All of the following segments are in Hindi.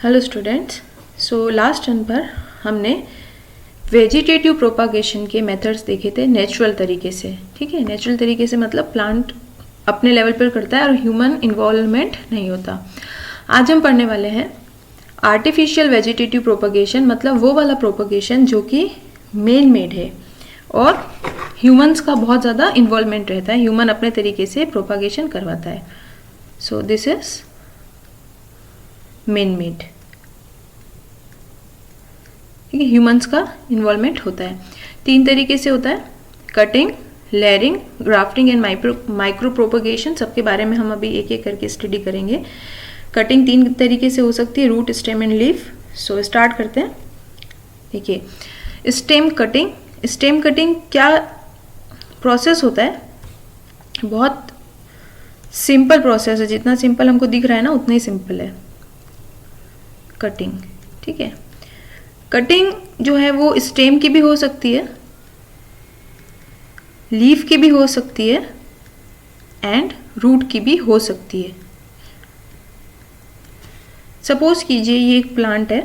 Hello students. So last term पर हमने वेजिटेटिव प्रोपागेशन के मेथड्स देखे थे नेचुरल तरीके से। ठीक है, नेचुरल तरीके से मतलब प्लांट अपने लेवल पर करता है और ह्यूमन इन्वॉल्वमेंट नहीं होता। आज हम पढ़ने वाले हैं आर्टिफिशियल वेजिटेटिव प्रोपागेशन, मतलब वो वाला प्रोपागेशन जो कि मैन मेड है और ह्यूमंस का बहुत ज़्यादा इन्वॉल्वमेंट रहता है, ह्यूमन अपने तरीके से प्रोपागेशन करवाता है। सो दिस इज मैन मेड। ठीक है, ह्यूमंस का इन्वॉल्वमेंट होता है। 3 तरीके से होता है, cutting, layering, grafting and micro propagation. सबके बारे में हम अभी एक एक करके स्टडी करेंगे। कटिंग 3 तरीके से हो सकती है, root, stem and leaf. So start करते हैं। देखिए, स्टेम कटिंग। स्टेम कटिंग क्या प्रोसेस होता है? बहुत सिंपल प्रोसेस है, जितना सिंपल हमको दिख रहा है ना उतना ही सिंपल है कटिंग। ठीक है, कटिंग जो है वो स्टेम की भी हो सकती है, लीफ की भी हो सकती है एंड रूट की भी हो सकती है। सपोज कीजिए ये एक प्लांट है,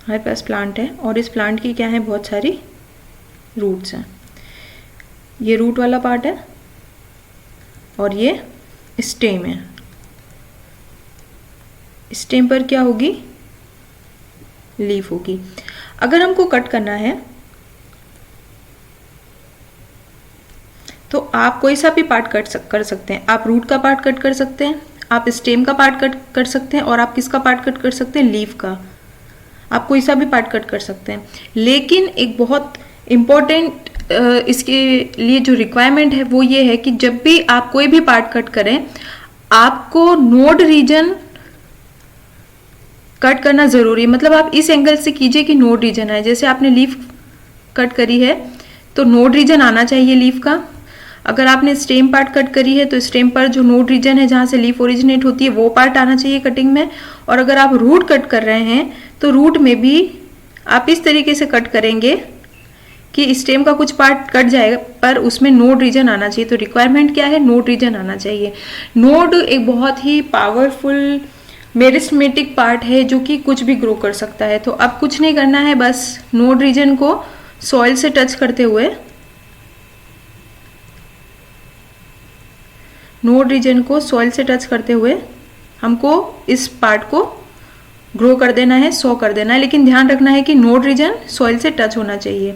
हमारे पास प्लांट है और इस प्लांट की क्या है, बहुत सारी रूट्स हैं। ये रूट वाला पार्ट है और ये स्टेम है। स्टेम पर क्या होगी, लीफ होगी। अगर हमको कट करना है तो आप कोई सा भी पार्ट कर सकते हैं। आप रूट का पार्ट कट कर सकते हैं, आप स्टेम का पार्ट कट कर सकते हैं और आप किसका पार्ट कट कर सकते हैं, लीफ का। आप कोई सा भी पार्ट कट कर सकते हैं, लेकिन एक बहुत इम्पोर्टेंट इसके लिए जो रिक्वायरमेंट है वो ये है कि जब भी आप कोई भी पार्ट कट करें, आपको नोड रीजन कट करना जरूरी है। मतलब आप इस एंगल से कीजिए कि नोड रीजन आए। जैसे आपने लीफ कट करी है तो नोड रीजन आना चाहिए लीफ का। अगर आपने स्टेम पार्ट कट करी है तो स्टेम पर जो नोड रीजन है जहां से लीफ ओरिजिनेट होती है वो पार्ट आना चाहिए कटिंग में। और अगर आप रूट कट कर रहे हैं तो रूट में भी आप इस तरीके से कट करेंगे कि स्टेम का कुछ पार्ट कट जाएगा पर उसमें नोड रीजन आना चाहिए। तो रिक्वायरमेंट क्या है, नोड रीजन आना चाहिए। नोड एक बहुत ही पावरफुल मेरिस्टेमेटिक पार्ट है जो कि कुछ भी ग्रो कर सकता है। तो अब कुछ नहीं करना है, बस नोड रीजन को सॉइल से टच करते हुए, नोड रीजन को सॉइल से टच करते हुए हमको इस पार्ट को ग्रो कर देना है, सॉ कर देना है। लेकिन ध्यान रखना है कि नोड रीजन सॉइल से टच होना चाहिए।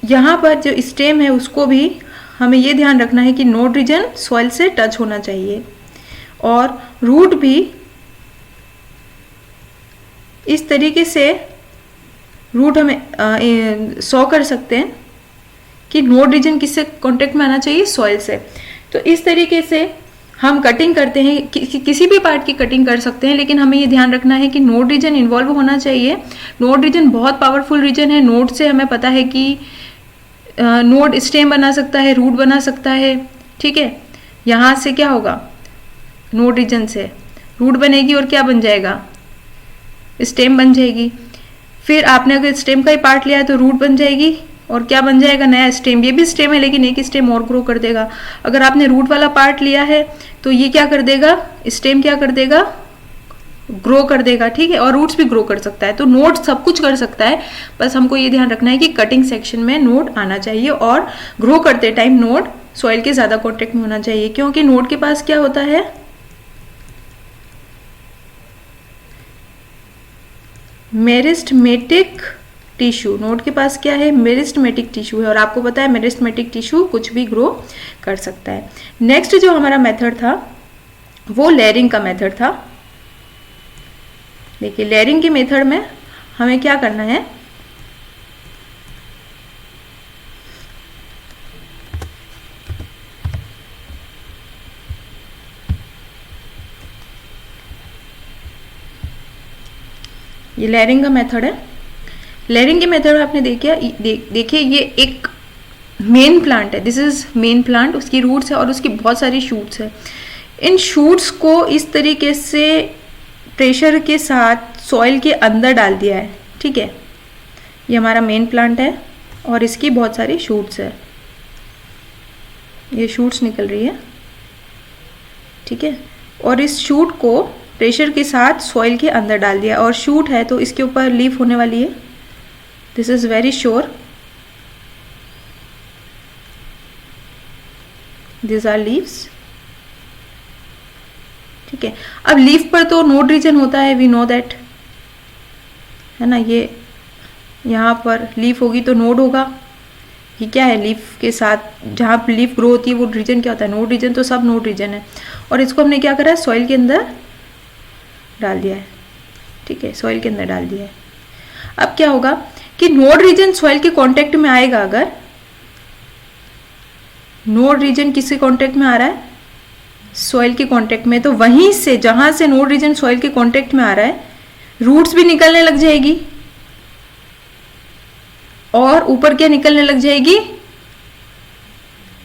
यहाँ पर जो स्टेम है उसको भी हमें ये ध्यान रखना है कि नोड रीजन सॉइल से टच होना चाहिए। और रूट भी इस तरीके से रूट हमें सॉ कर सकते हैं कि नोड रीजन किससे कांटेक्ट में आना चाहिए, सॉइल से। तो इस तरीके से हम कटिंग करते हैं, किसी भी पार्ट की कटिंग कर सकते हैं, लेकिन हमें ये ध्यान रखना है कि नोड रीजन इन्वॉल्व होना चाहिए। नोड रीजन बहुत पावरफुल रीजन है। नोड से हमें पता है कि नोड स्टेम बना सकता है, रूट बना सकता है। ठीक है, यहाँ से क्या होगा, नोड रीजन से रूट बनेगी और क्या बन जाएगा, स्टेम बन जाएगी। फिर आपने अगर स्टेम का ही पार्ट लिया है तो रूट बन जाएगी और क्या बन जाएगा, नया स्टेम। ये भी स्टेम है लेकिन एक स्टेम और ग्रो कर देगा। अगर आपने रूट वाला पार्ट लिया है तो ये क्या कर देगा, स्टेम क्या कर देगा, ग्रो कर देगा। ठीक है, और रूट्स भी ग्रो कर सकता है। तो नोड सब कुछ कर सकता है, बस हमको ये ध्यान रखना है कि कटिंग सेक्शन में नोड आना चाहिए और ग्रो करते टाइम नोड सॉइल के ज्यादा कॉन्टेक्ट में होना चाहिए। क्योंकि नोड के पास क्या होता है, मेरिस्टेमेटिक टिश्यू। नोड के पास क्या है, मेरिस्टेमेटिक टिश्यू है। और आपको पता है मेरिस्टेमेटिक टिश्यू कुछ भी ग्रो कर सकता है। नेक्स्ट जो हमारा मेथड था वो लेयरिंग का मेथड था। देखिए, लेयरिंग के मेथड में हमें क्या करना है, ये लेयरिंग का मेथड है। लेयरिंग के मेथड में आपने देखिए ये एक मेन प्लांट है, दिस इज मेन प्लांट। उसकी रूट्स है और उसकी बहुत सारी शूट्स है। इन शूट्स को इस तरीके से प्रेशर के साथ सॉइल के अंदर डाल दिया है। ठीक है, ये हमारा मेन प्लांट है और इसकी बहुत सारी शूट्स है, ये शूट्स निकल रही है, ठीक है। और इस शूट को प्रेशर के साथ सॉइल के अंदर डाल दिया, और शूट है तो इसके ऊपर लीफ होने वाली है, this is very sure, this are leaves, ठीक है। अब लीफ पर तो नोड रीजन होता है, वी नो दैट, है ना, ये यहाँ पर लीफ होगी तो नोड होगा, ये क्या है, लीफ के साथ जहाँ लीफ ग्रो होती है वो रीजन क्या होता है, नोड रीजन, तो सब नोड रीजन है। और इसको हमने क्या करा है, सॉइल के अंदर डाल दिया है, ठीक है, सॉइल के अंदर डाल दिया है। अब क्या होगा कि नोड रीजन सॉइल के कांटेक्ट में आएगा, अगर नोड रीजन किसके कांटेक्ट में आ रहा है, सॉइल के कांटेक्ट में, तो वहीं से जहां से नोड रीजन सॉइल के कांटेक्ट में आ रहा है, रूट्स भी निकलने लग जाएगी, और ऊपर क्या निकलने लग जाएगी,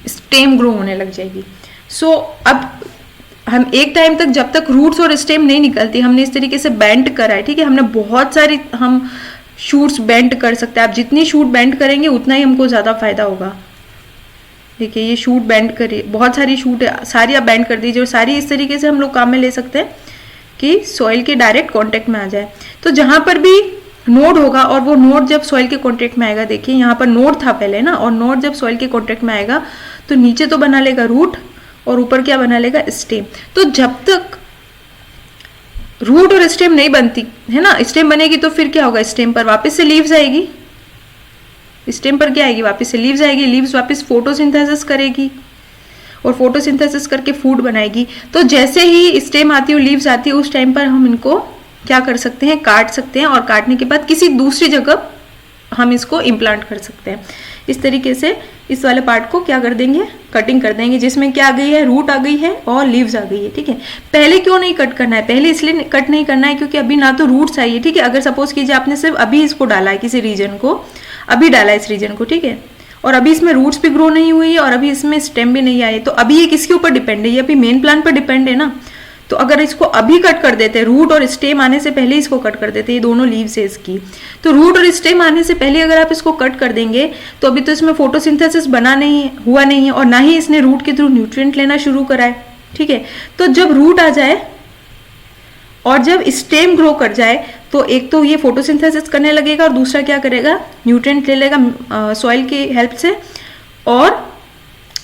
स्टेम ग्रो होने लग जाएगी। सो अब हम एक टाइम तक, जब तक रूट्स और स्टेम नहीं निकलती, हमने इस तरीके से बेंड करा है, ठीक है, हमने बहुत सारी हम शूट्स बेंड कर सकते हैं। आप जितनी शूट बेंड करेंगे उतना ही हमको ज़्यादा फायदा होगा। देखिए ये शूट बेंड करिए, बहुत सारी शूट है, सारी आप बेंड कर दीजिए, और सारी इस तरीके से हम लोग काम में ले सकते हैं कि सॉइल के डायरेक्ट कांटेक्ट में आ जाए। तो जहां पर भी नोड होगा, और वो नोड जब सॉइल के कांटेक्ट में आएगा, देखिए यहाँ पर नोड था पहले ना, और नोड जब सॉइल के कांटेक्ट में आएगा तो नीचे तो बना लेगा रूट, और ऊपर क्या बना लेगा, स्टेम। तो जब तक रूट और स्टेम नहीं बनती है ना, स्टेम बनेगी तो फिर क्या होगा, स्टेम पर वापस से लीव्स आएगी, स्टेम पर क्या आएगी, वापस से लीव्स आएगी, लीव्स वापस फोटोसिंथेसिस करेगी, और फोटोसिंथेसिस करके फूड बनाएगी। तो जैसे ही स्टेम आती है और लीव्स आती है, उस टाइम पर हम इनको क्या कर सकते हैं, काट सकते हैं, और काटने के बाद किसी दूसरी जगह हम इसको इम्प्लांट कर सकते हैं। इस तरीके से इस वाले पार्ट को क्या कर देंगे, कटिंग कर देंगे, जिसमें क्या आ गई है, रूट आ गई है और लीव्स आ गई है, ठीक है। पहले क्यों नहीं कट करना है, पहले इसलिए कट नहीं करना है क्योंकि अभी ना तो रूट्स आई है, ठीक है। अगर सपोज कीजिए आपने सिर्फ अभी इसको डाला है, किसी रीजन को अभी डाला है, इस रीजन को, ठीक है, और अभी इसमें रूट्स भी ग्रो नहीं हुई है, और अभी इसमें स्टेम भी नहीं आई, तो अभी ये किसके ऊपर डिपेंड है, ये अभी मेन प्लांट पर डिपेंड है ना। तो अगर इसको अभी कट कर देते, रूट और स्टेम आने से पहले इसको कट कर देते, ये दोनों लीव्स है इसकी, तो रूट और स्टेम आने से पहले अगर आप इसको कट कर देंगे तो अभी तो इसमें फोटोसिंथेसिस बना नहीं हुआ नहीं है, और ना ही इसने रूट के थ्रू न्यूट्रिएंट लेना शुरू करा है, ठीक है। तो जब रूट आ जाए और जब स्टेम ग्रो कर जाए, तो एक तो ये फोटोसिंथेसिस करने लगेगा, और दूसरा क्या करेगा, न्यूट्रिएंट ले लेगा सॉइल की हेल्प से, और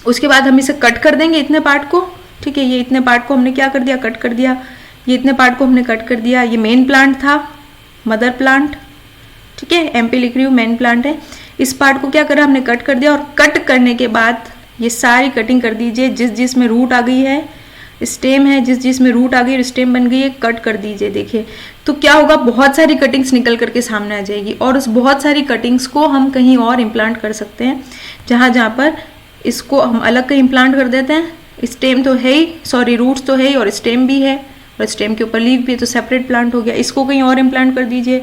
उसके बाद हम इसे कट कर देंगे इतने पार्ट को, ठीक है। ये इतने पार्ट को हमने क्या कर दिया, कट कर दिया, ये इतने पार्ट को हमने कट कर दिया। ये मेन प्लांट था, मदर प्लांट, ठीक है, एमपी लिख रही हूँ, मेन प्लांट है। इस पार्ट को क्या करा, हमने कट कर दिया, और कट करने के बाद ये सारी कटिंग कर दीजिए, जिस जिसमें रूट आ गई है, स्टेम है, जिस जिसमें रूट आ गई और स्टेम बन गई है, कट कर दीजिए। देखिए तो क्या होगा, बहुत सारी कटिंग्स निकल करके सामने आ जाएगी, और उस बहुत सारी कटिंग्स को हम कहीं और इम्प्लांट कर सकते हैं, जहाँ जहाँ पर इसको हम अलग कहीं इम्प्लांट कर देते हैं। स्टेम तो है ही, सॉरी रूट्स तो है ही, और स्टेम भी है, और स्टेम के ऊपर लीफ भी है, तो सेपरेट प्लांट हो गया। इसको कहीं और इम्प्लांट कर दीजिए,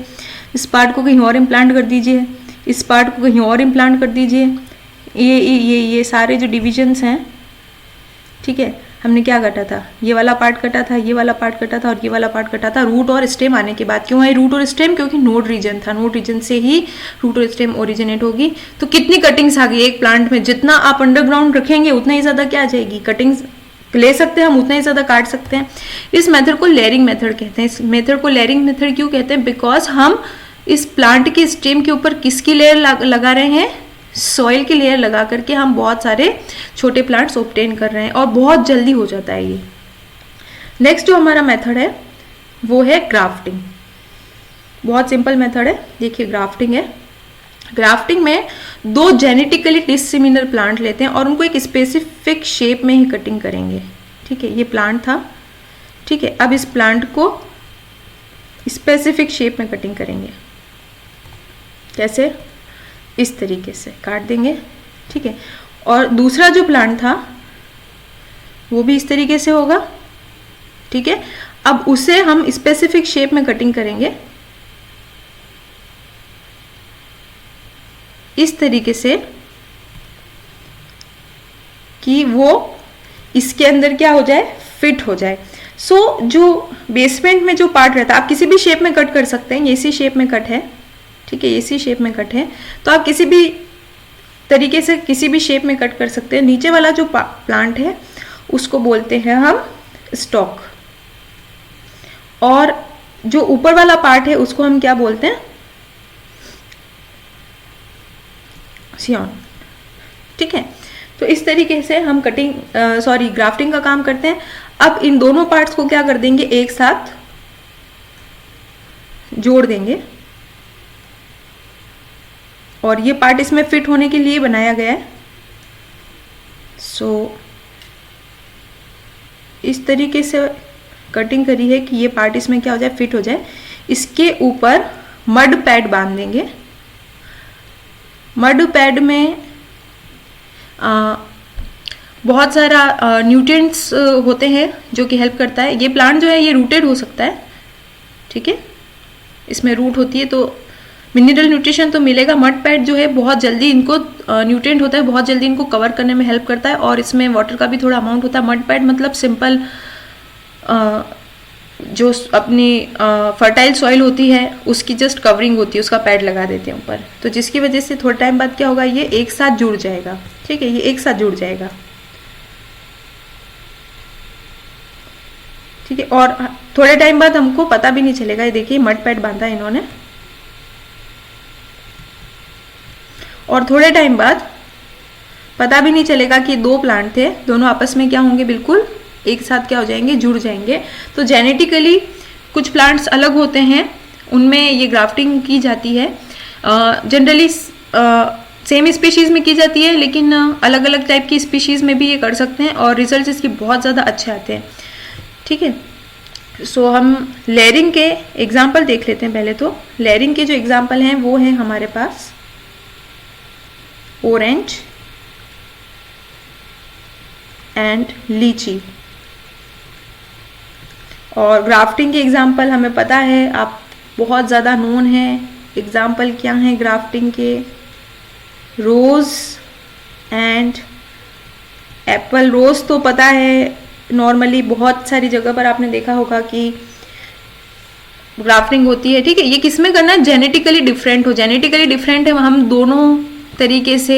इस पार्ट को कहीं और इम्प्लांट कर दीजिए, इस पार्ट को कहीं और इम्प्लांट कर दीजिए। ये सारे जो डिविजन्स हैं, ठीक है, हमने क्या कटा था, ये वाला पार्ट कटा था, ये वाला पार्ट कटा था, और ये वाला पार्ट कटा था रूट और स्टेम आने के बाद। क्यों है रूट और स्टेम, क्योंकि नोड रीजन था, नोड रीजन से ही रूट और स्टेम ओरिजिनेट होगी। तो कितनी कटिंग्स आ गई एक प्लांट में, जितना आप अंडरग्राउंड रखेंगे उतना ही ज्यादा क्या आ जाएगी, कटिंग्स ले सकते हैं हम, उतना ही ज्यादा काट सकते हैं। इस मेथड को लेयरिंग मेथड कहते हैं। इस मेथड को लेयरिंग मेथड क्यों कहते हैं, बिकॉज हम इस प्लांट के स्टेम के ऊपर किसकी लेयर लगा रहे हैं, सॉइल की लेयर लगा करके हम बहुत सारे छोटे प्लांट्स ऑब्टेन कर रहे हैं, और बहुत जल्दी हो जाता है ये। नेक्स्ट जो हमारा मेथड है वो है ग्राफ्टिंग। बहुत सिंपल मेथड है, देखिए ग्राफ्टिंग है। ग्राफ्टिंग में दो जेनेटिकली डिसिमिलर प्लांट लेते हैं और उनको एक स्पेसिफिक शेप में ही कटिंग करेंगे, ठीक है। ये प्लांट था, ठीक है, अब इस प्लांट को स्पेसिफिक शेप में कटिंग करेंगे। कैसे, इस तरीके से काट देंगे, ठीक है। और दूसरा जो प्लांट था वो भी इस तरीके से होगा, ठीक है। अब उसे हम स्पेसिफिक शेप में कटिंग करेंगे, इस तरीके से कि वो इसके अंदर क्या हो जाए, फिट हो जाए। सो जो बेसमेंट में जो पार्ट रहता है, आप किसी भी शेप में कट कर सकते हैं, इसी शेप में कट है, ठीक है, इसी शेप में कट है, तो आप किसी भी तरीके से किसी भी शेप में कट कर सकते हैं। नीचे वाला जो प्लांट है उसको बोलते हैं हम स्टॉक, और जो ऊपर वाला पार्ट है उसको हम क्या बोलते हैं, सियॉन। ठीक है, तो इस तरीके से हम ग्राफ्टिंग का काम करते हैं। अब इन दोनों पार्ट्स को क्या कर देंगे, एक साथ जोड़ देंगे, और ये पार्ट इसमें फिट होने के लिए बनाया गया है। इस तरीके से कटिंग करी है कि ये पार्ट इसमें क्या हो जाए, फिट हो जाए। इसके ऊपर मड पैड बांध देंगे। मड पैड में बहुत सारा न्यूट्रिएंट्स होते हैं जो कि हेल्प करता है। ये प्लांट जो है ये रूटेड हो सकता है, ठीक है, इसमें रूट होती है तो मिनरल न्यूट्रिशन तो मिलेगा। मड पैड जो है बहुत जल्दी इनको न्यूट्रिएंट होता है, बहुत जल्दी इनको कवर करने में हेल्प करता है, और इसमें वाटर का भी थोड़ा अमाउंट होता है। मड पैड मतलब सिंपल जो अपनी फर्टाइल सॉइल होती है उसकी जस्ट कवरिंग होती है, उसका पैड लगा देते हैं ऊपर, तो जिसकी वजह से थोड़ा टाइम बाद क्या होगा, ये एक साथ जुड़ जाएगा। ठीक है, ये एक साथ जुड़ जाएगा। ठीक है, और थोड़े टाइम बाद हमको पता भी नहीं चलेगा। ये देखिए मड पैड बांधा है इन्होंने, और थोड़े टाइम बाद पता भी नहीं चलेगा कि दो प्लांट थे, दोनों आपस में क्या होंगे, बिल्कुल एक साथ क्या हो जाएंगे, जुड़ जाएंगे। तो जेनेटिकली कुछ प्लांट्स अलग होते हैं, उनमें ये ग्राफ्टिंग की जाती है। जनरली सेम स्पीशीज़ में की जाती है, लेकिन अलग अलग टाइप की स्पीशीज़ में भी ये कर सकते हैं, और रिजल्ट इसकी बहुत ज़्यादा अच्छे आते हैं। ठीक है, सो हम लेयरिंग के एग्जाम्पल देख लेते हैं। पहले तो लेयरिंग के जो एग्जाम्पल हैं वो हैं हमारे पास ऑरेंज एंड लीची। और ग्राफ्टिंग के एग्जाम्पल हमें पता है, आप बहुत ज़्यादा नोन है। एग्जाम्पल क्या हैं ग्राफ्टिंग के, रोज़ एंड एप्पल। रोज़ तो पता है, नॉर्मली बहुत सारी जगह पर आपने देखा होगा कि ग्राफ्टिंग होती है। ठीक है, ये किस में करना है, जेनेटिकली डिफरेंट हो, जेनेटिकली डिफरेंट है, हम दोनों तरीके से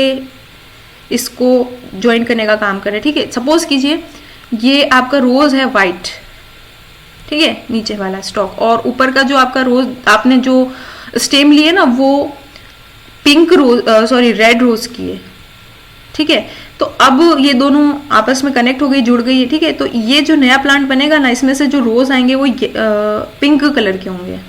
इसको ज्वाइन करने का काम करें। ठीक है, सपोज कीजिए ये आपका रोज़ है वाइट, ठीक है, नीचे वाला स्टॉक, और ऊपर का जो आपका रोज आपने जो स्टेम लिए ना वो पिंक रोज रेड रोज की है। ठीक है, तो अब ये दोनों आपस में कनेक्ट हो गई, जुड़ गई है। ठीक है, तो ये जो नया प्लांट बनेगा ना, इसमें से जो रोज आएंगे वो पिंक कलर के होंगे।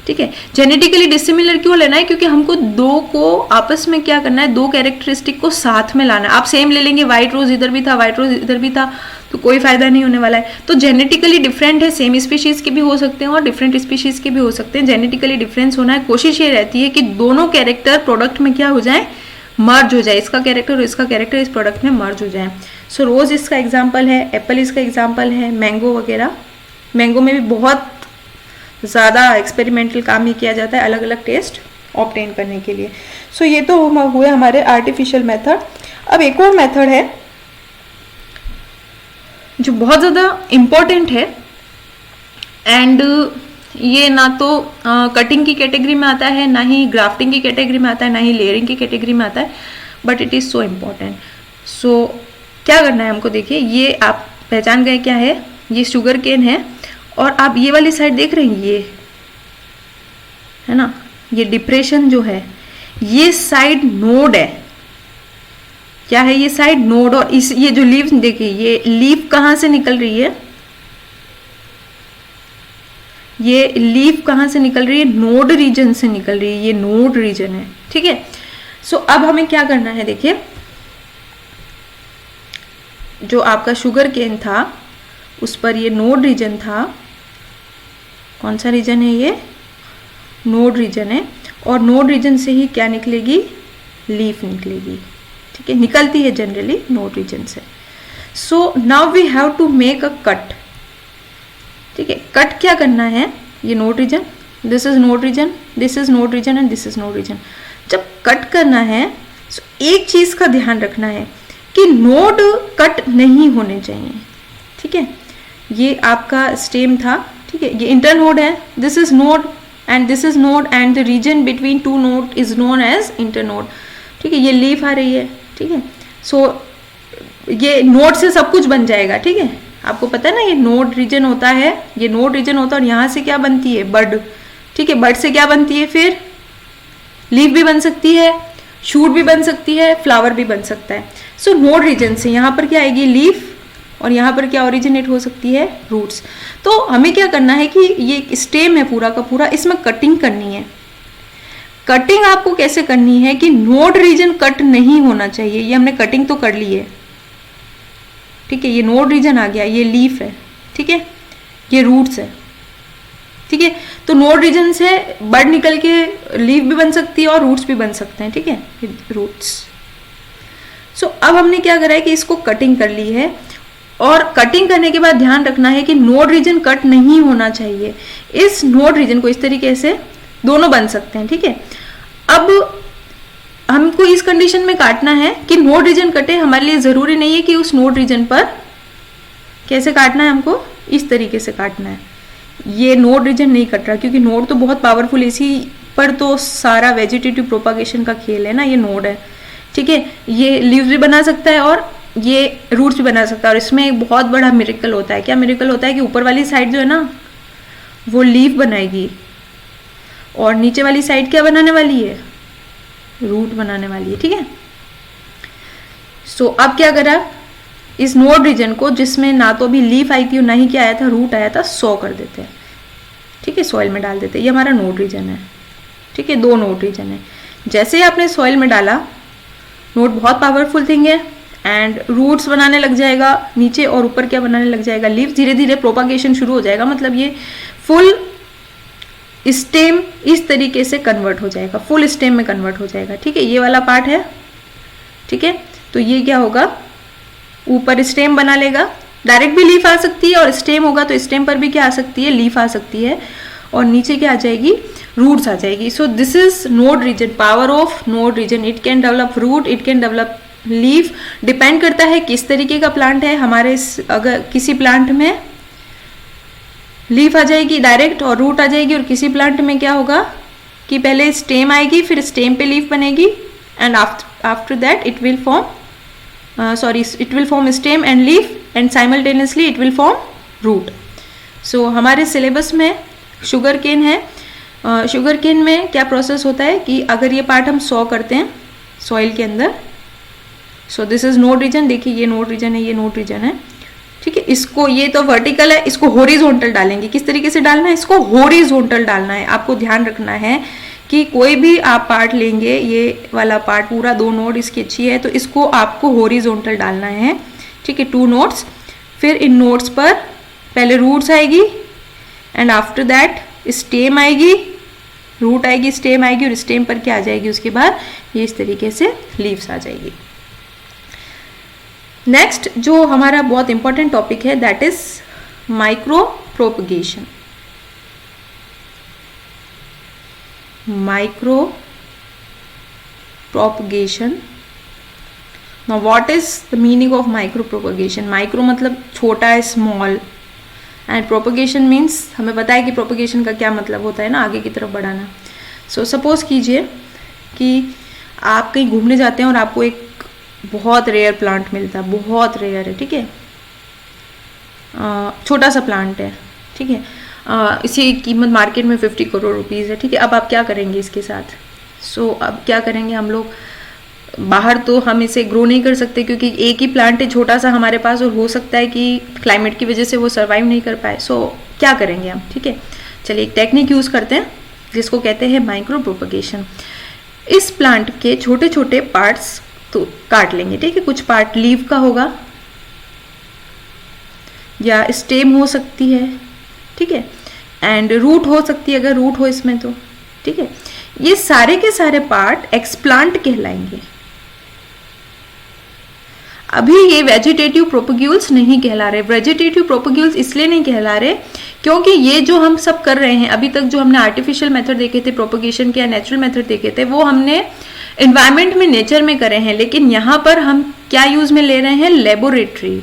ठीक है, जेनेटिकली डिसिमिलर क्यों लेना है, क्योंकि हमको दो को आपस में क्या करना है, दो कैरेक्टरिस्टिक को साथ में लाना है। आप सेम ले लेंगे, व्हाइट रोज इधर भी था, व्हाइट रोज इधर भी था, तो कोई फायदा नहीं होने वाला है। तो जेनेटिकली डिफरेंट है, सेम स्पीशीज के भी हो सकते हैं और डिफरेंट स्पीशीज के भी हो सकते हैं। जेनेटिकली डिफरेंस होना है, कोशिश ये रहती है कि दोनों कैरेक्टर प्रोडक्ट में क्या हो जाए, मर्ज हो जाए, इसका कैरेक्टर और इसका कैरेक्टर इस प्रोडक्ट में मर्ज हो जाए। सो रोज इसका एग्जाम्पल है, एप्पल इसका एग्जाम्पल है, मैंगो वगैरह। मैंगो में भी बहुत ज़्यादा एक्सपेरिमेंटल काम ही किया जाता है अलग अलग टेस्ट ऑब्टेन करने के लिए। सो ये तो हुए हमारे आर्टिफिशियल मेथड। अब एक और मेथड है जो बहुत ज़्यादा इम्पोर्टेंट है, एंड ये ना तो कटिंग की कैटेगरी में आता है, ना ही ग्राफ्टिंग की कैटेगरी में आता है, ना ही लेयरिंग की कैटेगरी में आता है, but it is so important. So क्या करना है हमको, देखिए ये आप पहचान गए क्या है, ये शुगर केन है, और आप ये वाली साइड देख रहे हैं, ये है ना, ये डिप्रेशन जो है, ये साइड नोड है। क्या है ये साइड नोड, और इस ये जो लीव देखिए, ये लीफ कहाँ से निकल रही है, ये लीफ कहाँ से निकल रही है, नोड रीजन से निकल रही है, ये नोड रीजन है। ठीक है, सो अब हमें क्या करना है, देखिए जो आपका शुगर केन था उस पर ये नोड रीजन था, कौन सा रीजन है, ये नोड रीजन है, और नोड रीजन से ही क्या निकलेगी, लीफ निकलेगी। ठीक है, निकलती है जनरली नोड रीजन से। So now we have to make a cut. ठीक है, कट क्या करना है, ये node region, this is node region, this is node region and this is node region. जब कट करना है तो एक चीज का ध्यान रखना है कि नोड कट नहीं होने चाहिए। ठीक है, ये आपका स्टेम था, ठीक है, ये इंटरनोड है, this is node and this is node, and the region between two node is known as internode. ठीक है, ये लीफ आ रही है, ठीक है। सो ये नोड से सब कुछ बन जाएगा, ठीक है। आपको पता है ना, ये नोड रीजन होता है, ये नोड रीजन होता है, और यहाँ से क्या बनती है, बड, ठीक है। बड से क्या बनती है, फिर लीफ भी बन सकती है, शूट भी बन सकती है, फ्लावर भी बन सकता है। सो नोड रीजन से यहाँ पर क्या आएगी, लीफ, और यहाँ पर क्या ओरिजिनेट हो सकती है, रूट्स। तो हमें क्या करना है कि ये स्टेम है पूरा का पूरा, इसमें कटिंग करनी है। कटिंग आपको कैसे करनी है कि नोड रीजन कट नहीं होना चाहिए। ये हमने कटिंग तो कर ली है, ठीक है। ये नोड रीजन आ गया, ये लीफ है, ठीक है, ये रूट्स है, ठीक है। तो नोड रीजन से बड निकल के लीफ भी बन सकती है और रूट्स भी बन सकते हैं, ठीक है, रूट्स। सो अब हमने क्या करा है कि इसको कटिंग कर ली है, और कटिंग करने के बाद ध्यान रखना है कि नोड रीजन कट नहीं होना चाहिए। इस नोड रीजन को इस तरीके से दोनों बन सकते हैं, ठीक है। अब हमको इस कंडीशन में काटना है कि नोड रीजन कटे, हमारे लिए जरूरी नहीं है कि उस नोड रीजन पर कैसे काटना है, हमको इस तरीके से काटना है। ये नोड रीजन नहीं कट रहा, क्योंकि नोड तो बहुत पावरफुल, इसी पर तो सारा वेजिटेटिव प्रोपागेशन का खेल है ना, ये नोड है, ठीक है। ये लीव्स भी बना सकता है और ये रूट्स भी बना सकता है, और इसमें एक बहुत बड़ा मिरेकल होता है। क्या मिरेकल होता है कि ऊपर वाली साइड जो है ना वो लीफ बनाएगी, और नीचे वाली साइड क्या बनाने वाली है, रूट बनाने वाली है, ठीक है। सो अब क्या करा, इस नोड रीजन को जिसमें ना तो भी लीफ आई थी और ना ही क्या आया था, रूट आया था, 100 कर देते हैं, ठीक है, सॉइल में डाल देते हैं। ये हमारा नोड रीजन है, ठीक है, 2 नोड रीजन है। जैसे ही आपने सॉइल में डाला, नोड बहुत पावरफुल थिंग है, एंड रूट्स बनाने लग जाएगा नीचे, और ऊपर क्या बनाने लग जाएगा, लीफ। धीरे धीरे प्रोपागेशन शुरू हो जाएगा, मतलब ये फुल स्टेम इस तरीके से कन्वर्ट हो जाएगा, फुल स्टेम में कन्वर्ट हो जाएगा, ठीक है। ये वाला पार्ट है, ठीक है। तो ये क्या होगा, ऊपर स्टेम बना लेगा, डायरेक्ट भी लीफ आ सकती है, और स्टेम होगा तो स्टेम पर भी क्या आ सकती है, लीफ आ सकती है, और नीचे क्या आ जाएगी, रूट्स आ जाएगी। So this is node region, power of node region. It can develop root, it can develop leaf, depend करता है किस तरीके का प्लांट है। हमारे अगर किसी प्लांट में लीफ आ जाएगी डायरेक्ट और रूट आ जाएगी, और किसी प्लांट में क्या होगा कि पहले स्टेम आएगी, फिर स्टेम पे लीफ बनेगी, and after that it will form it will form stem and leaf, and simultaneously it will form root. So हमारे सिलेबस में शुगर केन है। शुगर केन में क्या प्रोसेस होता है कि अगर ये पार्ट हम 100 करते हैं सॉइल के अंदर, so this is node region, देखिए ये नोड रीजन है, ये नोड रीजन है, ठीक है। इसको, ये तो वर्टिकल है, इसको हॉरिजॉन्टल डालेंगे। किस तरीके से डालना है, इसको हॉरिजॉन्टल डालना है। आपको ध्यान रखना है कि कोई भी आप पार्ट लेंगे, ये वाला पार्ट पूरा 2 नोड इसकी अच्छी है, तो इसको आपको हॉरिजॉन्टल डालना है, ठीक है, 2 नोड्स। फिर इन नोड्स पर पहले रूट्स आएगी, एंड आफ्टर दैट स्टेम आएगी, रूट आएगी, स्टेम आएगी, और स्टेम पर क्या आ जाएगी, उसके बाद ये इस तरीके से लीव्स आ जाएगी। नेक्स्ट जो हमारा बहुत इंपॉर्टेंट टॉपिक है, that is micro propagation. Micro propagation, now what is the meaning of micro propagation. Micro मतलब छोटा है, स्मॉल, एंड प्रोपगेशन मीन्स हमें पता है कि प्रोपगेशन का क्या मतलब होता है ना, आगे की तरफ बढ़ाना। सो सपोज कीजिए कि आप कहीं घूमने जाते हैं और आपको एक बहुत रेयर प्लांट मिलता है, बहुत रेयर है, ठीक है, छोटा सा प्लांट है, ठीक है, इसी कीमत मार्केट में 50 करोड़ रुपीज़ है, ठीक है। अब आप क्या करेंगे इसके साथ। सो अब क्या करेंगे हम लोग, बाहर तो हम इसे ग्रो नहीं कर सकते क्योंकि एक ही प्लांट है छोटा सा हमारे पास, और हो सकता है कि क्लाइमेट की वजह से वो सर्वाइव नहीं कर पाए। सो क्या करेंगे हम, ठीक है। चलिए एक टेक्निक यूज़ करते हैं जिसको कहते हैं माइक्रो प्रोपगेशन। इस प्लांट के छोटे छोटे पार्ट्स तो काट लेंगे, ठीक है। कुछ पार्ट लीव का होगा या स्टेम हो सकती है, ठीक है, एंड रूट हो सकती है अगर रूट हो इसमें तो, ठीक है। ये सारे के सारे पार्ट एक्सप्लांट कहलाएंगे। अभी ये वेजिटेटिव प्रोपग्यूल्स नहीं कहला रहे। वेजिटेटिव प्रोपग्यूल्स इसलिए नहीं कहला रहे क्योंकि ये जो हम सब कर रहे हैं अभी तक, जो हमने आर्टिफिशियल मेथड देखे थे प्रोपगेशन के या नेचुरल मेथड देखे थे, वो हमने एनवायरमेंट में, नेचर में करे हैं। लेकिन यहाँ पर हम क्या यूज में ले रहे हैं, लेबोरेटरी,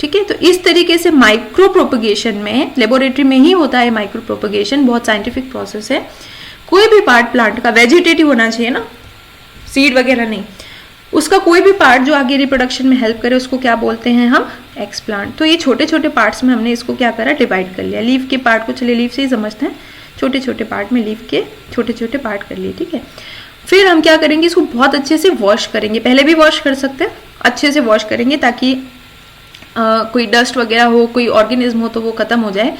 ठीक है। तो इस तरीके से माइक्रो प्रोपगेशन में, लेबोरेटरी में ही होता है माइक्रो प्रोपगेशन, बहुत साइंटिफिक प्रोसेस है। कोई भी पार्ट प्लांट का वेजिटेटिव होना चाहिए ना, सीड वगैरह नहीं, उसका कोई भी पार्ट जो आगे रिप्रोडक्शन में हेल्प करे उसको क्या बोलते हैं हम, एक्सप्लांट। तो ये छोटे छोटे पार्ट्स में हमने इसको क्या करा, डिवाइड कर लिया। लीफ के पार्ट को चलिए लीफ से ही समझते हैं, छोटे छोटे पार्ट में लीफ के छोटे छोटे पार्ट कर लिए, ठीक है। फिर हम क्या करेंगे, इसको बहुत अच्छे से वॉश करेंगे, पहले भी वॉश कर सकते हैं, अच्छे से वॉश करेंगे ताकि कोई डस्ट वगैरह हो, कोई ऑर्गेनिज्म हो तो वो खत्म हो जाए।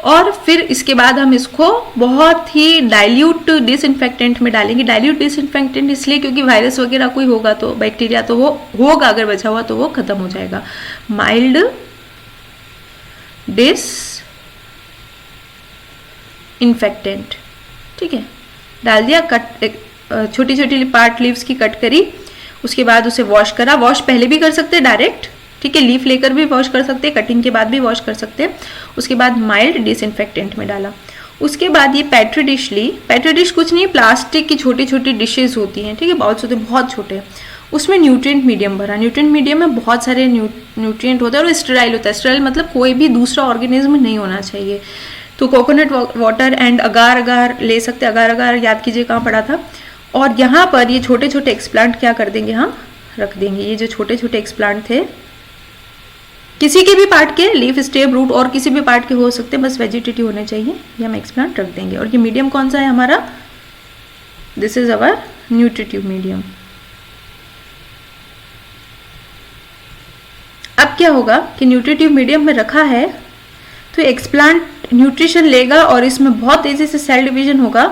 और फिर इसके बाद हम इसको बहुत ही डाइल्यूट डिसइंफेक्टेंट में डालेंगे। डाइल्यूट डिसइंफेक्टेंट इसलिए क्योंकि वायरस वगैरह कोई होगा तो, बैक्टीरिया तो वो होगा, अगर बचा हुआ तो वो खत्म हो जाएगा। माइल्ड डिसइंफेक्टेंट, ठीक है, डाल दिया। कट छोटी छोटी पार्ट लीव्स की कट करी, उसके बाद उसे वॉश करा। वॉश पहले भी कर सकते हैं डायरेक्ट, ठीक है, लीफ लेकर भी वॉश कर सकते हैं, कटिंग के बाद भी वॉश कर सकते हैं। उसके बाद माइल्ड डिसइंफेक्टेंट में डाला। उसके बाद ये पेट्री डिश ली। पेट्री डिश कुछ नहीं, प्लास्टिक की छोटी छोटी डिशेज होती हैं, ठीक है, बाउल्स होते हैं बहुत छोटे, उसमें न्यूट्रिएंट मीडियम भरा। न्यूट्रिएंट मीडियम में बहुत सारे न्यूट्रिएंट होते हैं और स्टेराइल होता है। स्टेराइल मतलब कोई भी दूसरा ऑर्गेनिज्म नहीं होना चाहिए। तो कोकोनट वाटर एंड अगार अगार ले सकते हैं। अगार अगार याद कीजिए कहाँ पड़ा था। और यहाँ पर ये छोटे छोटे एक्सप्लांट क्या कर देंगे, हम रख देंगे। ये जो छोटे छोटे एक्सप्लांट थे, किसी के भी पार्ट के, लीफ, स्टेम, रूट और किसी भी पार्ट के हो सकते हैं, बस वेजिटेटिव होने चाहिए, ये हम एक्सप्लांट रख देंगे। और ये मीडियम कौन सा है हमारा, this is our nutritive medium. अब क्या होगा कि न्यूट्रिटिव मीडियम में रखा है तो एक्सप्लांट न्यूट्रिशन लेगा और इसमें बहुत तेजी से सेल डिवीजन होगा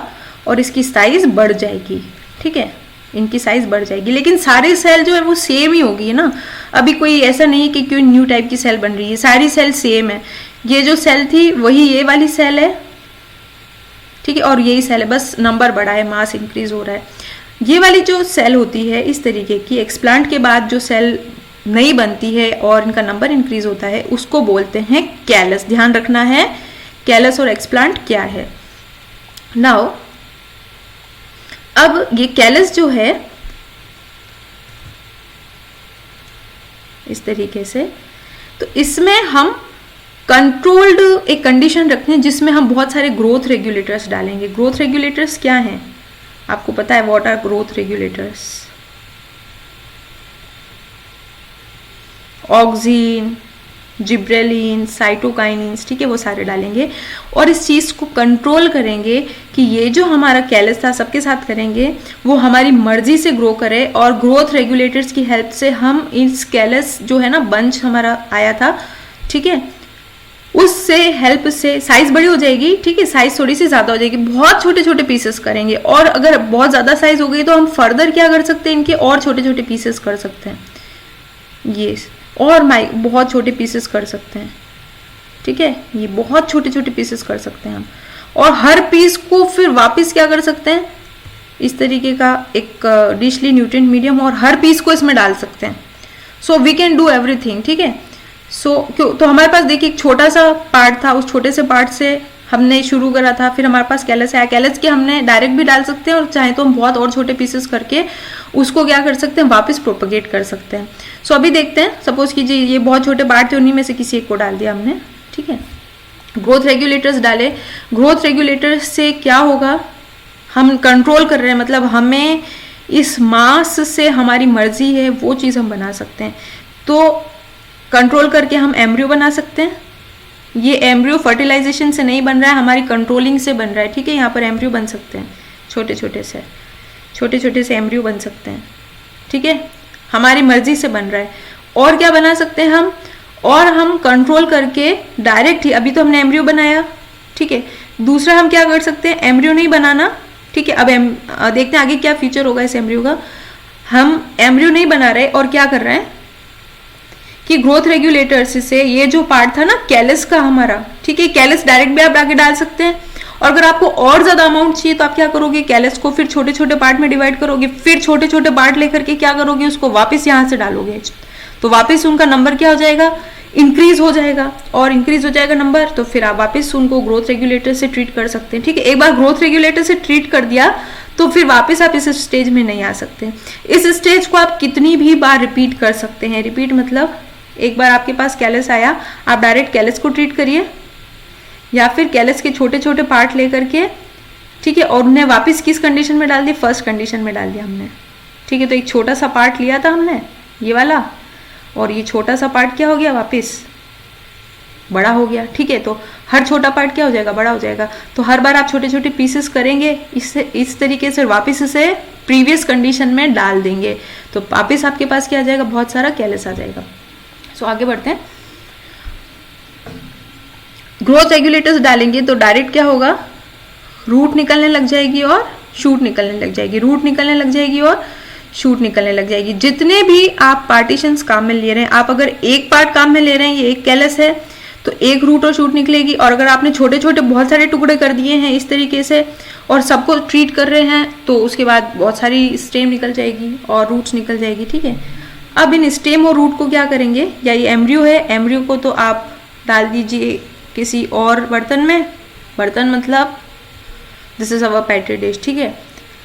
और इसकी साइज बढ़ जाएगी, ठीक है, इनकी साइज बढ़ जाएगी। लेकिन सारी सेल जो है वो सेम ही होगी ना, अभी कोई ऐसा नहीं है कि क्यों न्यू टाइप की सेल बन रही है, सारी सेल सेम है। ये जो सेल थी वही ये वाली सेल है, ठीक है, और यही सेल है, बस नंबर बढ़ा है, मास इंक्रीज हो रहा है। ये वाली जो सेल होती है इस तरीके की, एक्सप्लांट के बाद जो सेल नई बनती है और इनका नंबर इंक्रीज होता है, उसको बोलते हैं कैलस। ध्यान रखना है कैलस और एक्सप्लांट क्या है। नाउ अब ये कैलस जो है इस तरीके से, तो इसमें हम कंट्रोल्ड एक कंडीशन रखते हैं जिसमें हम बहुत सारे ग्रोथ रेगुलेटर्स डालेंगे। ग्रोथ रेगुलेटर्स क्या हैं आपको पता है, what are growth regulators, auxin, gibberellin, cytokinins, ठीक है, वो सारे डालेंगे और इस चीज़ को कंट्रोल करेंगे कि ये जो हमारा कैलस था सबके साथ करेंगे वो हमारी मर्जी से ग्रो करे। और ग्रोथ रेगुलेटर्स की हेल्प से हम इस कैलस जो है ना, बंच हमारा आया था, ठीक है, उससे हेल्प से साइज बड़ी हो जाएगी, ठीक है, साइज थोड़ी सी ज़्यादा हो जाएगी। बहुत छोटे छोटे पीसेस करेंगे और अगर बहुत ज़्यादा साइज हो गई तो हम फर्दर क्या कर सकते हैं, इनके और छोटे छोटे पीसेस कर सकते हैं, ये और बहुत छोटे पीसेस कर सकते हैं, ठीक है, ये बहुत छोटे छोटे पीसेस कर सकते हैं हम। और हर पीस को फिर वापस क्या कर सकते हैं, इस तरीके का एक डिश ली न्यूट्रिएंट मीडियम और हर पीस को इसमें डाल सकते हैं। So we can do everything, ठीक है। सो क्यों, तो हमारे पास देखिए एक छोटा सा पार्ट था, उस छोटे से पार्ट से हमने शुरू करा था, फिर हमारे पास कैलस आया। कैलस के हमने डायरेक्ट भी डाल सकते हैं और चाहे तो हम बहुत और छोटे पीसेस करके उसको क्या कर सकते हैं, वापस प्रोपगेट कर सकते हैं। सो अभी देखते हैं, सपोज कीजिए ये बहुत छोटे पार्ट थे, उन्हीं में से किसी एक को डाल दिया हमने, ठीक है, ग्रोथ रेगुलेटर्स डाले। ग्रोथ रेगुलेटर्स से क्या होगा, हम कंट्रोल कर रहे हैं, मतलब हमें इस मास से हमारी मर्जी है वो चीज़ हम बना सकते हैं। तो कंट्रोल करके हम एम्ब्रियो बना सकते हैं। ये एम्ब्रियो फर्टिलाइजेशन से नहीं बन रहा है, हमारी कंट्रोलिंग से बन रहा है, ठीक है। यहाँ पर एम्ब्रियो बन सकते हैं, छोटे छोटे से एम्ब्रियो बन सकते हैं, ठीक है, हमारी मर्जी से बन रहा है। और क्या बना सकते हैं हम, और हम कंट्रोल करके डायरेक्ट ही, अभी तो हमने एम्ब्रियो बनाया, ठीक है, दूसरा हम क्या कर सकते हैं, एम्ब्रियो नहीं बनाना, ठीक है। अब देखते हैं आगे क्या फीचर होगा इस एम्ब्रियो का। हम एम्ब्रियो नहीं बना रहे और क्या कर रहे हैं कि ग्रोथ रेगुलेटर्स से ये जो पार्ट था ना कैलस का हमारा, ठीक है, कैलस डायरेक्ट भी आप आगे डाल सकते हैं। और अगर आपको और ज्यादा अमाउंट चाहिए तो आप क्या करोगे, कैलस को फिर छोटे छोटे पार्ट में डिवाइड करोगे, फिर छोटे छोटे पार्ट लेकर के क्या करोगे, उसको वापस यहाँ से डालोगे, तो वापस उनका नंबर क्या हो जाएगा, इंक्रीज हो जाएगा। और इंक्रीज हो जाएगा नंबर तो फिर आप वापस उनको ग्रोथ रेगुलेटर से ट्रीट कर सकते हैं, ठीक है। एक बार ग्रोथ रेगुलेटर से ट्रीट कर दिया तो फिर वापस आप इस स्टेज में नहीं आ सकते। इस स्टेज को आप कितनी भी बार रिपीट कर सकते हैं। रिपीट मतलब एक बार आपके पास कैलस आया, आप डायरेक्ट कैलस को ट्रीट करिए या फिर कैलस के छोटे छोटे पार्ट लेकर के, ठीक है, और उन्हें वापस किस कंडीशन में डाल दिया, फर्स्ट कंडीशन में डाल दिया हमने, ठीक ठीक है। तो एक छोटा सा पार्ट लिया था हमने ये वाला, और ये छोटा सा पार्ट क्या हो गया, वापस बड़ा हो गया। ठीक है, तो हर छोटा पार्ट क्या हो जाएगा, बड़ा हो जाएगा। तो हर बार आप छोटे छोटे पीसेस करेंगे, इससे इस तरीके से वापस इसे प्रीवियस कंडीशन में डाल देंगे, तो वापस आपके पास क्या आ जाएगा, बहुत सारा कैलस आ जाएगा। सो आगे बढ़ते हैं। ग्रोथ रेगुलेटर्स डालेंगे तो डायरेक्ट क्या होगा, रूट निकलने लग जाएगी और शूट निकलने लग जाएगी, रूट निकलने लग जाएगी और शूट निकलने लग जाएगी। जितने भी आप पार्टीशंस काम में ले रहे हैं, आप अगर एक पार्ट काम में ले रहे हैं, ये एक कैलस है, तो एक रूट और शूट निकलेगी। और अगर आपने छोटे छोटे बहुत सारे टुकड़े कर दिए हैं इस तरीके से और सबको ट्रीट कर रहे हैं, तो उसके बाद बहुत सारी स्टेम निकल जाएगी और रूट्स निकल जाएगी। ठीक है, अब इन स्टेम और रूट को क्या करेंगे, या ये एम्ब्रियो है, एम्ब्रियो को तो आप डाल दीजिए किसी और बर्तन में, बर्तन मतलब this is our petri dish. ठीक है,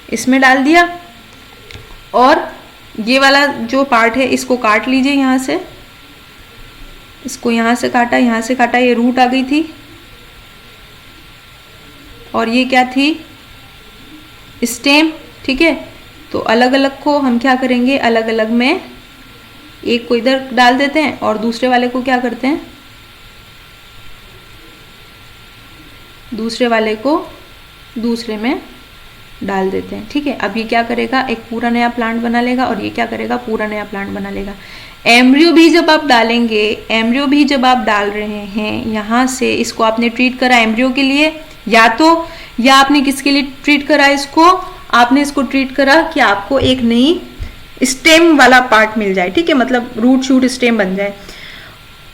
इसमें डाल दिया और ये वाला जो पार्ट है इसको काट लीजिए, यहाँ से इसको यहाँ से काटा, यहाँ से काटा, ये रूट आ गई थी और ये क्या थी, स्टेम। ठीक है, तो अलग अलग को हम क्या करेंगे, अलग अलग में एक को इधर डाल देते हैं और दूसरे वाले को क्या करते हैं, दूसरे वाले को दूसरे में डाल देते हैं। ठीक है, अब ये क्या करेगा, एक पूरा नया प्लांट बना लेगा और ये क्या करेगा, पूरा नया प्लांट बना लेगा। एम्ब्रियो भी जब आप डालेंगे, एम्ब्रियो भी जब आप डाल रहे हैं, यहाँ से इसको आपने ट्रीट करा एम्ब्रियो के लिए, या आपने किसके लिए ट्रीट करा इसको, आपने इसको ट्रीट करा कि आपको एक नई स्टेम वाला पार्ट मिल जाए। ठीक है, मतलब रूट शूट स्टेम बन जाए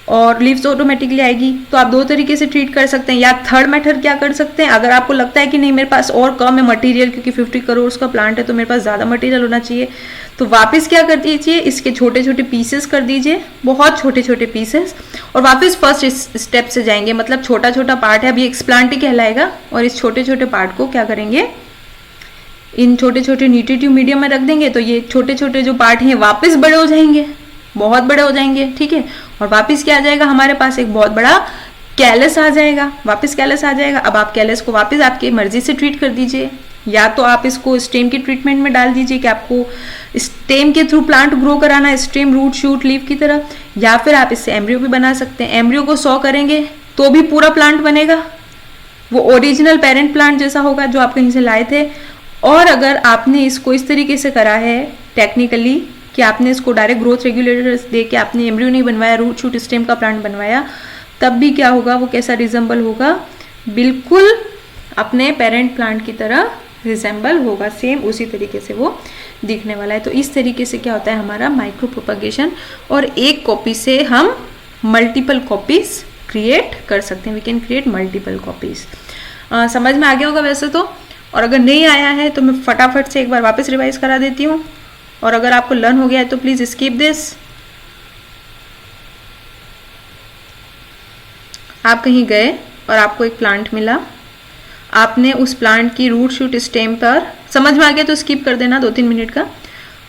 और लीव्स ऑटोमेटिकली आएगी। तो आप दो तरीके से ट्रीट कर सकते हैं, या थर्ड मेथड क्या कर सकते हैं, अगर आपको लगता है कि नहीं मेरे पास और कम है मटेरियल, क्योंकि 50 करोड़ का प्लांट है तो मेरे पास ज़्यादा मटेरियल होना चाहिए, तो वापस क्या कर दीजिए, इसके छोटे छोटे पीसेस कर दीजिए, बहुत छोटे छोटे पीसेस, और वापस फर्स्ट स्टेप से जाएंगे। मतलब छोटा छोटा पार्ट है, अभी एक्सप्लांट ही कहलाएगा, और इस छोटे छोटे पार्ट को क्या करेंगे, इन छोटे छोटे न्यूट्रिटिव मीडियम में रख देंगे, तो ये छोटे छोटे जो पार्ट हैं वापस बड़े हो जाएंगे, बहुत बड़े हो जाएंगे। ठीक है, और वापस क्या आ जाएगा, हमारे पास एक बहुत बड़ा कैलस आ जाएगा, वापस कैलस आ जाएगा। अब आप कैलस को वापस आपकी मर्जी से ट्रीट कर दीजिए, या तो आप इसको स्टेम की ट्रीटमेंट में डाल दीजिए कि आपको स्टेम के थ्रू प्लांट ग्रो कराना है, स्टेम, रूट, शूट, लीफ की तरह, या फिर आप इससे एम्ब्रियो भी बना सकते हैं। एम्ब्रियो को 100 करेंगे तो भी पूरा प्लांट बनेगा, वो ओरिजिनल पेरेंट प्लांट जैसा होगा जो आप कहीं से लाए थे। और अगर आपने इसको इस तरीके से करा है टेक्निकली कि आपने इसको डायरेक्ट ग्रोथ रेगुलेटर्स दे के आपने एम्ब्रियो नहीं बनवाया, रूट शूट स्टेम का प्लांट बनवाया, तब भी क्या होगा, वो कैसा रिजेंबल होगा, बिल्कुल अपने पेरेंट प्लांट की तरह रिजेंबल होगा, सेम उसी तरीके से वो दिखने वाला है। तो इस तरीके से क्या होता है हमारा माइक्रो प्रोपगेशन, और एक कॉपी से हम मल्टीपल कॉपीज क्रिएट कर सकते हैं। We can create multiple copies. समझ में आ गया होगा वैसे तो, और अगर नहीं आया है तो मैं फटाफट से एक बार वापस रिवाइज करा देती हूँ, और अगर आपको लर्न हो गया है तो प्लीज स्किप दिस। आप कहीं गए और आपको एक प्लांट मिला, आपने उस प्लांट की रूट शूट स्टेम पर, समझ में आ गया तो स्किप कर देना 2-3 मिनट का,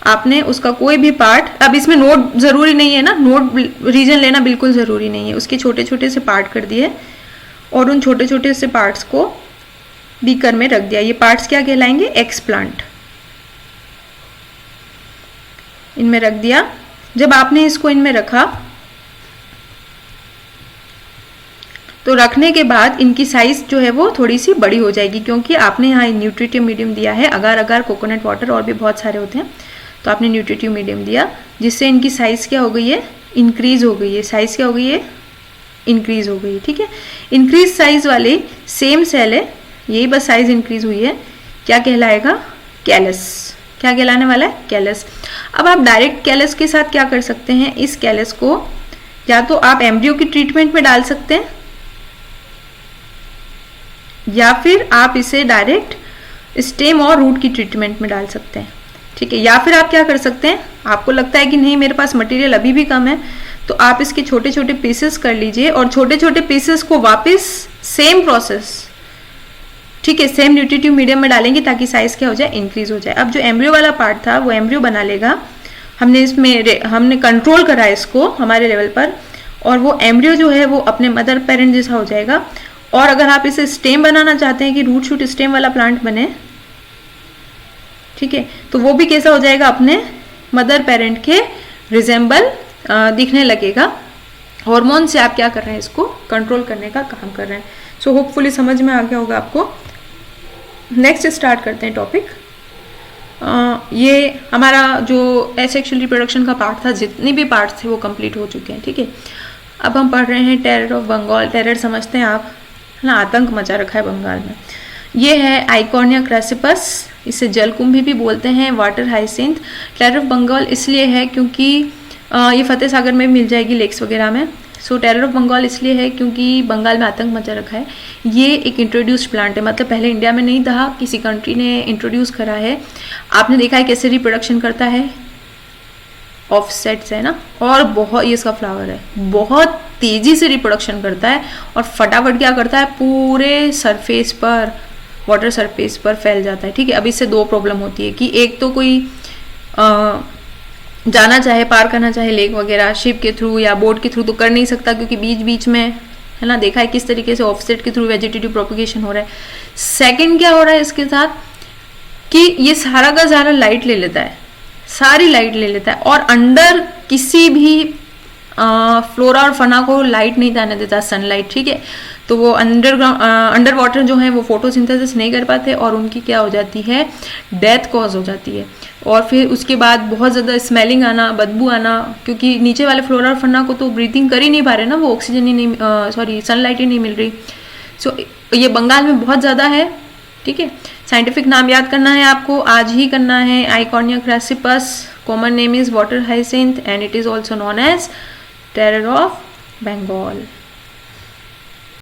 आपने उसका कोई भी पार्ट, अब इसमें नोट जरूरी नहीं है ना, नोट रीजन लेना बिल्कुल जरूरी नहीं है, उसके छोटे छोटे से पार्ट कर दिए और उन छोटे छोटे से पार्ट्स को बीकर में रख दिया। ये पार्ट्स क्या कहलाएंगे, एक्स प्लांट, इनमें रख दिया। जब आपने इसको इनमें रखा तो रखने के बाद इनकी साइज जो है वो थोड़ी सी बड़ी हो जाएगी, क्योंकि आपने यहाँ न्यूट्रिटिव मीडियम दिया है, अगार अगार, कोकोनट वाटर और भी बहुत सारे होते हैं, तो आपने न्यूट्रिटिव मीडियम दिया, जिससे इनकी साइज क्या हो गई है, इंक्रीज हो गई है। साइज क्या हो गई है, इंक्रीज हो गई। ठीक है, इंक्रीज साइज वाले सेम सेल है, यही बस साइज इंक्रीज हुई है, क्या कहलाएगा, कैलस। क्या कहलाने वाला है, कैलस। अब आप डायरेक्ट कैलस के साथ क्या कर सकते हैं, इस कैलस को या तो आप एम्ब्रियो की ट्रीटमेंट में डाल सकते हैं, या फिर आप इसे डायरेक्ट स्टेम और रूट की ट्रीटमेंट में डाल सकते हैं। ठीक है, या फिर आप क्या कर सकते हैं, आपको लगता है कि नहीं मेरे पास मटेरियल अभी भी कम है, तो आप इसके छोटे छोटे पीसेस कर लीजिए और छोटे छोटे पीसेस को वापस सेम प्रोसेस, ठीक है, सेम न्यूट्रिटिव मीडियम में डालेंगे ताकि साइज क्या हो जाए, इंक्रीज हो जाए। अब जो एम्ब्रियो वाला पार्ट था वो एम्ब्रियो बना लेगा, हमने कंट्रोल करा इसको हमारे लेवल पर, और वो एम्ब्रियो जो है वो अपने मदर पेरेंट जैसा हो जाएगा। और अगर आप इसे स्टेम बनाना चाहते हैं कि रूट शूट स्टेम वाला प्लांट बने, ठीक है, तो वो भी कैसा हो जाएगा, अपने मदर पेरेंट के रिजेंबल दिखने लगेगा। हार्मोन से आप क्या कर रहे हैं, इसको कंट्रोल करने का काम कर रहे हैं। सो होपफुली समझ में आ गया होगा आपको। नेक्स्ट स्टार्ट करते हैं टॉपिक। ये हमारा जो एसेक्सुअल रिप्रोडक्शन का पार्ट था, जितने भी पार्ट्स थे वो कंप्लीट हो चुके हैं, ठीक है। अब हम पढ़ रहे हैं टेरर ऑफ बंगाल। टेरर समझते हैं आप, है ना, आतंक मचा रखा है बंगाल में। ये है आइकॉर्निया क्रेसिपस, इसे जलकुंभी भी बोलते हैं, water hyacinth. Terror of Bengal इसलिए है क्योंकि ये फतेह सागर में मिल जाएगी, लेक्स वगैरह में। सो टेरर ऑफ बंगाल इसलिए है क्योंकि बंगाल में आतंक मचा रखा है। ये एक इंट्रोड्यूस्ड प्लांट है, मतलब पहले इंडिया में नहीं था, किसी कंट्री ने इंट्रोड्यूस करा है। आपने देखा है कैसे रिप्रोडक्शन करता है, ऑफसेट से, है ना, और बहुत, ये इसका फ्लावर है, बहुत तेजी से रिप्रोडक्शन करता है और फटाफट क्या करता है, पूरे सरफेस पर, वाटर सरफेस पर फैल जाता है, ठीक है। अब इससे दो प्रॉब्लम होती है कि एक तो कोई जाना चाहे, पार करना चाहे लेक वगैरह शिप के थ्रू या बोट के थ्रू तो कर नहीं सकता, क्योंकि बीच बीच में, है ना, देखा है किस तरीके से ऑफसेट के थ्रू वेजिटेटिव प्रोपगेशन हो रहा है। सेकंड क्या हो रहा है इसके साथ कि ये सारा का सारा लाइट ले लेता है, सारी लाइट ले लेता है, और अंडर किसी भी फ्लोरा और फना को लाइट नहीं जाने देता, सनलाइट, ठीक है। तो वो अंडर वाटर जो है वो फोटोसिंथेसिस नहीं कर पाते और उनकी क्या हो जाती है, डेथ कॉज हो जाती है। और फिर उसके बाद बहुत ज़्यादा स्मेलिंग आना, बदबू आना, क्योंकि नीचे वाले फ्लोरा और फना को तो ब्रीथिंग कर ही नहीं पा रहे ना, वो ऑक्सीजन ही नहीं, सनलाइट ही नहीं मिल रही। सो ये बंगाल में बहुत ज़्यादा है, ठीक है। साइंटिफिक नाम याद करना है आपको, आज ही करना है, Eichhornia crassipes, common name is water hyacinth and it is also known as terror of Bengal.